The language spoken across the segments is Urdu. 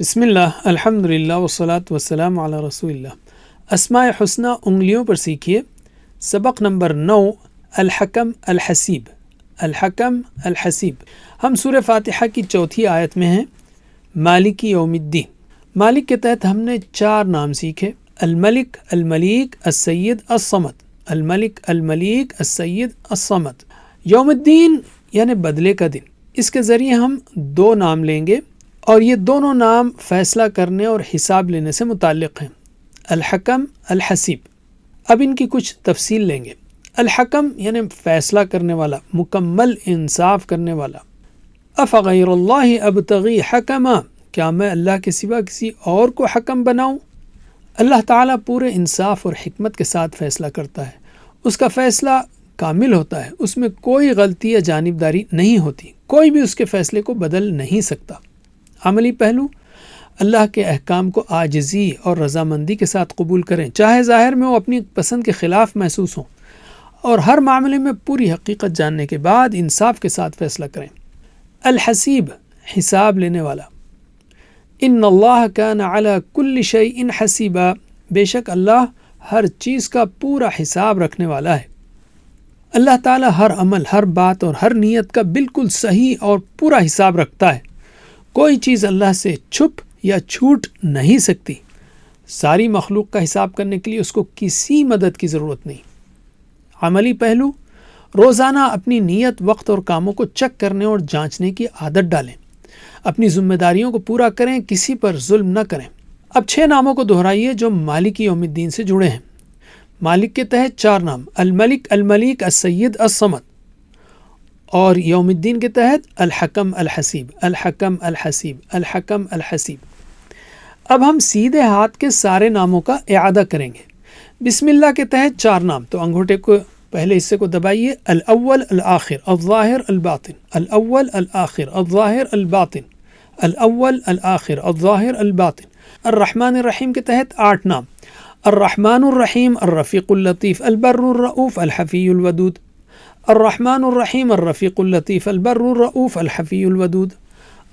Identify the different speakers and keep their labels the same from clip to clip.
Speaker 1: بسم اللہ الحمد للہ والصلاة والسلام علی رسول اللہ۔ اسماء حسنہ انگلیوں پر سیکھیے۔ سبق نمبر 9 الحکم الحسیب۔ الحکم الحسیب۔ ہم سورہ فاتحہ کی چوتھی آیت میں ہیں۔ مالک یوم الدین۔ مالک کے تحت ہم نے 4 نام سیکھے: الملک، الملیک، السید، الصمد۔ الملک، الملیک، السید، الصمد۔ یوم الدین یعنی بدلے کا دن۔ اس کے ذریعے ہم 2 نام لیں گے اور یہ دونوں نام فیصلہ کرنے اور حساب لینے سے متعلق ہیں۔ الحکم الحسیب۔ اب ان کی کچھ تفصیل لیں گے۔ الحکم یعنی فیصلہ کرنے والا، مکمل انصاف کرنے والا۔ افغیر اللہ ابتغی حکما، کیا میں اللہ کے سوا کسی اور کو حکم بناؤں؟ اللہ تعالیٰ پورے انصاف اور حکمت کے ساتھ فیصلہ کرتا ہے۔ اس کا فیصلہ کامل ہوتا ہے، اس میں کوئی غلطی یا جانبداری نہیں ہوتی، کوئی بھی اس کے فیصلے کو بدل نہیں سکتا۔ عملی پہلو: اللہ کے احکام کو عاجزی اور رضامندی کے ساتھ قبول کریں، چاہے ظاہر میں وہ اپنی پسند کے خلاف محسوس ہوں، اور ہر معاملے میں پوری حقیقت جاننے کے بعد انصاف کے ساتھ فیصلہ کریں۔ الحسیب، حساب لینے والا۔ ان اللہ کان علی کل شیء حسیبا، بے شک اللہ ہر چیز کا پورا حساب رکھنے والا ہے۔ اللہ تعالیٰ ہر عمل، ہر بات اور ہر نیت کا بالکل صحیح اور پورا حساب رکھتا ہے۔ کوئی چیز اللہ سے چھپ یا چھوٹ نہیں سکتی۔ ساری مخلوق کا حساب کرنے کے لیے اس کو کسی مدد کی ضرورت نہیں۔ عملی پہلو: روزانہ اپنی نیت، وقت اور کاموں کو چیک کرنے اور جانچنے کی عادت ڈالیں۔ اپنی ذمہ داریوں کو پورا کریں، کسی پر ظلم نہ کریں۔ اب 6 ناموں کو دہرائیے جو مالک یوم الدین سے جڑے ہیں۔ مالک کے تحت 4 نام: الملک، الملیک، السید، الصمد، اور یوم الدین کے تحت الحکم الحسیب۔ الحکم الحسیب، الحکم الحسیب۔ اب ہم سیدھے ہاتھ کے سارے ناموں کا اعادہ کریں گے۔ بسم اللہ کے تحت 4 نام، تو انگوٹھے کو پہلے حصے کو دبائیے۔ الاول الآخر الظاہر الباطن۔ الاول الآخر الظاہر الباطن۔ الاول الآخر الظاہر الباطن۔ الرحمن الرحیم کے تحت 8 نام: الرحمن الرحیم، الرفیق اللطیف، البر الرؤوف، الحفی الودود۔ الرحمن الرحیم، الرفیق اللطیف، البر الرؤوف، الحفی الودود۔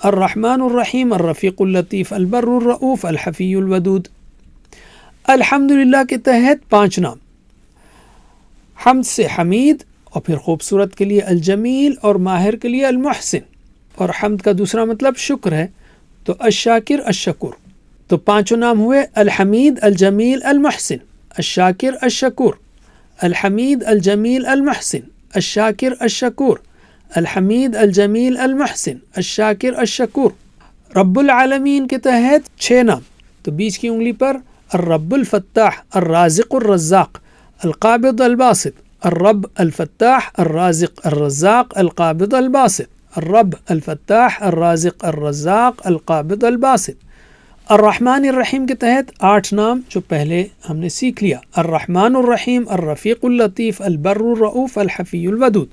Speaker 1: الرحمن الرحیم، الرفیق اللطیف، البر الرؤوف، الحفی الودود۔ الحمدللہ کے تحت 5 نام: حمد سے حمید، اور پھر خوبصورت کے لیے الجمیل، اور ماہر کے لیے المحسن، اور حمد کا دوسرا مطلب شکر ہے، تو الشاکر الشکور۔ تو 5 نام ہوئے: الحمید، الجمیل، المحسن، الشاکر الشکور۔ الحمید، الجمیل، المحسن، الشاکر الشکور۔ الحمید، الجمیل، المحسن، الشاکر الشکور۔ رب العالمین کے تحت 6 نام، تو بیچ کی انگلی پر الرب الفتاح، الرازق الرزاق، القابض الباسط۔ الرب الفتاح، الرازق الرزاق، القابض الباسط۔ الرب الفتاح، الرازق الرزاق، القابض الباسط۔ الرحمن الرحیم کے تحت 8 نام جو پہلے ہم نے سیکھ لیا: الرحمن الرحیم، الرفیق اللطیف، البر الرؤوف، الحفی الودود۔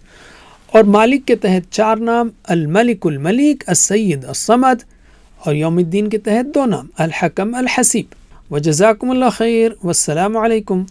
Speaker 1: اور مالک کے تحت 4 نام: الملک، الملیک، السید، الصمد۔ اور یوم الدین کے تحت 2 نام: الحکم الحسیب۔ وجزاکم اللہ خیر، والسلام علیکم۔